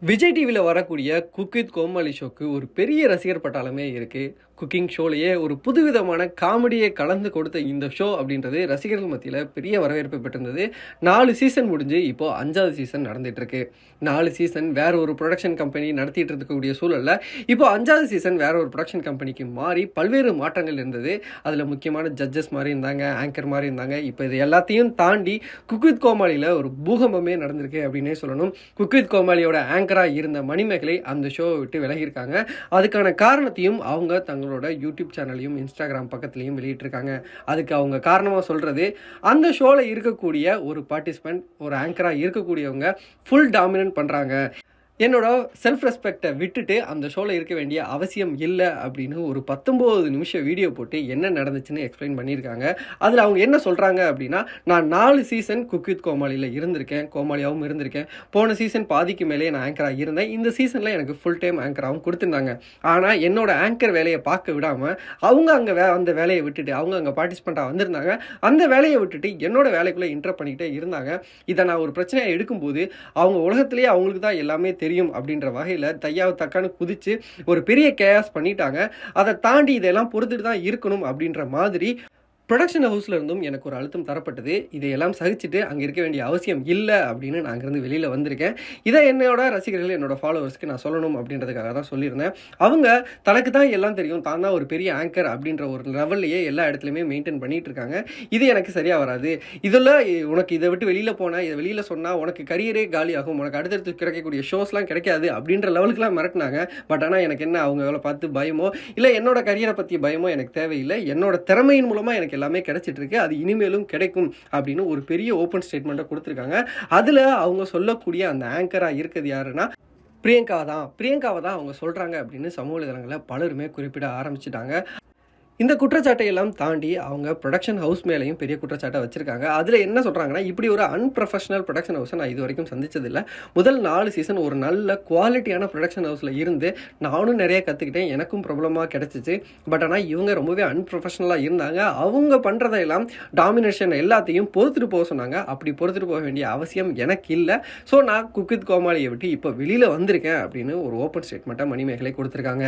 விஜய் டிவில வரக்கூடிய cook with கோமாளி ஷோக்கு ஒரு பெரிய ரசிகர் பட்டாளமே இருக்கு. குக்கிங் ஷோலயே ஒரு புதுவிதமான காமெடியை கலந்து கொடுத்த இந்த ஷோ அப்படின்றது ரசிகர்கள் மத்தியில பெரிய வரவேற்பை பெற்றிருந்தது. 4 சீசன் முடிஞ்சு இப்போ 5வது சீசன் நடந்துட்டு இருக்கு. 4 சீசன் வேற ஒரு ப்ரொடக்ஷன் கம்பெனி நடத்திட்டு இருக்கக்கூடிய சூழல்ல இப்போ 5வது சீசன் வேற ஒரு ப்ரொடக்ஷன் கம்பெனிக்கு மாறி பல்வேறு மாற்றங்கள் இருந்தது. அதுல முக்கியமான ஜட்ஜஸ் மாதிரி இருந்தாங்க, ஆங்கர் மாதிரி இருந்தாங்க. இப்போ இது எல்லாத்தையும் தாண்டி குக் வித் கோமாளியில ஒரு பூகம்பமே நடந்திருக்கு அப்படின்னே சொல்லணும். குக் வித் கோமாளியோட ஆங்கரா இருந்த மணிமேகலை அந்த ஷோவை விட்டு விலகியிருக்காங்க. அதுக்கான காரணத்தையும் அவங்க தங்களோட யூடியூப் சேனலையும் இன்ஸ்டாகிராம் பக்கத்துலையும் வெளியிட்டிருக்காங்க. அதுக்கு அவங்க காரணமாக சொல்றது, அந்த ஷோல இருக்கக்கூடிய ஒரு பார்ட்டிசிபென்ட், ஒரு ஆங்கரா இருக்கக்கூடியவங்க ஃபுல் டாமினன்ட் பண்றாங்க. என்னோட செல்ஃப் ரெஸ்பெக்டை விட்டுட்டு அந்த ஷோவில் இருக்க வேண்டிய அவசியம் இல்லை அப்படின்னு ஒரு 19 நிமிஷம் வீடியோ போட்டு என்ன நடந்துச்சுன்னு எக்ஸ்பிளைன் பண்ணியிருக்காங்க. அதில் அவங்க என்ன சொல்கிறாங்க அப்படின்னா, நான் 4 சீசன் குக் வித் கோமாளியில் இருந்திருக்கேன், கோமாளியாகவும் இருந்திருக்கேன். போன சீசன் பாதிக்கு மேலே நான் ஆங்கராக இருந்தேன். இந்த சீசனில் எனக்கு ஃபுல் டைம் ஆங்கராகவும் கொடுத்துருந்தாங்க. ஆனால் என்னோட ஆங்கர் வேலையை பார்க்க விடாமல் அவங்க அங்கே அந்த வேலையை விட்டுட்டு அவங்க அங்கே பார்ட்டிசிபெண்ட்டாக வந்திருந்தாங்க. அந்த வேலையை விட்டுட்டு என்னோட வேலைக்குள்ளே இன்டர் பண்ணிக்கிட்டே இருந்தாங்க. இதை நான் ஒரு பிரச்சனையை எடுக்கும்போது அவங்க உலகத்திலேயே அவங்களுக்கு தான் எல்லாமே தெரியும் அப்படின்ற வகையில் தையாவை தக்கான்னு குதிச்சு ஒரு பெரிய கேஸ் பண்ணிட்டாங்க. அதை தாண்டி இதெல்லாம் பொறுத்துட்டு தான் இருக்கணும் அப்படின்ற மாதிரி ப்ரொடக்ஷன் ஹவுஸில் இருந்தும் எனக்கு ஒரு அழுத்தம் தரப்பட்டது. இதையெல்லாம் சகிச்சுட்டு அங்கே இருக்க வேண்டிய அவசியம் இல்லை அப்படின்னு நான் அங்கேருந்து வெளியில் வந்திருக்கேன். இதை என்னோட ரசிகர்கள், என்னோட ஃபாலோவர்ஸ்க்கு நான் சொல்லணும் அப்படின்றதுக்காக தான் சொல்லியிருந்தேன். அவங்க தனக்கு தான் எல்லாம் தெரியும், தான் தான் ஒரு பெரிய ஆங்கர் அப்படின்ற ஒரு லெவல்லையே எல்லா இடத்துலையுமே மெயின்டைன் பண்ணிகிட்டு இருக்காங்க. இது எனக்கு சரியாக வராது. இதில் உனக்கு இதை விட்டு வெளியில் போனால், இதை வெளியில் சொன்னால் உனக்கு கரியரே காலியாகும், உனக்கு அடுத்தடுத்து கிடைக்கக்கூடிய ஷோஸ்லாம் கிடைக்காது அப்படின்ற லெவலுக்குலாம் மிரட்டினாங்க. பட் ஆனால் எனக்கு என்ன அவங்க வேலை பார்த்து பயமோ இல்லை என்னோட கரியரை பற்றி பயமோ எனக்கு தேவையில்லை. என்னோட திறமையின் மூலமாக எனக்கு எல்லாமே கிடைச்சிட்டு இருக்கு, அது இனிமேலும் கிடைக்கும் அப்படின்னு ஒரு பெரிய ஓப்பன் ஸ்டேட்மெண்ட்டை கொடுத்துருக்காங்க. அதில் அவங்க சொல்லக்கூடிய அந்த ஆங்கரா இருக்கிறது யாருன்னா பிரியங்காவை தான் அவங்க சொல்கிறாங்க அப்படின்னு சமூக வலைதளங்களில் பலருமே குறிப்பிட ஆரம்பிச்சிட்டாங்க. இந்த குற்றச்சாட்டை எல்லாம் தாண்டி அவங்க ப்ரொடக்ஷன் ஹவுஸ் மேலேயும் பெரிய குற்றச்சாட்டை வச்சிருக்காங்க. அதில் என்ன சொல்கிறாங்கன்னா, இப்படி ஒரு அன்ப்ரொஃபஷனல் ப்ரொடக்ஷன் ஹவுஸை நான் இது வரைக்கும் சந்திச்சதில்லை. முதல் 4 சீசன் ஒரு நல்ல குவாலிட்டியான ப்ரொடக்ஷன் ஹவுஸில் இருந்து நானும் நிறைய கற்றுக்கிட்டேன், எனக்கும் ப்ராப்ளமாக கிடச்சிச்சு. பட் ஆனால் இவங்க ரொம்பவே அன்ப்ரொஃபஷனலாக இருந்தாங்க. அவங்க பண்ணுறதையெல்லாம் டாமினேஷன் எல்லாத்தையும் பொறுத்துட்டு போக சொன்னாங்க. அப்படி பொறுத்துட்டு போக வேண்டிய அவசியம் எனக்கு இல்லை. ஸோ நான் குக் வித் கோமாளியை விட்டு இப்போ வெளியில் வந்திருக்கேன் அப்படின்னு ஒரு ஓப்பன் ஸ்டேட்மெண்ட்டை மணிமேகலை கொடுத்துருக்காங்க.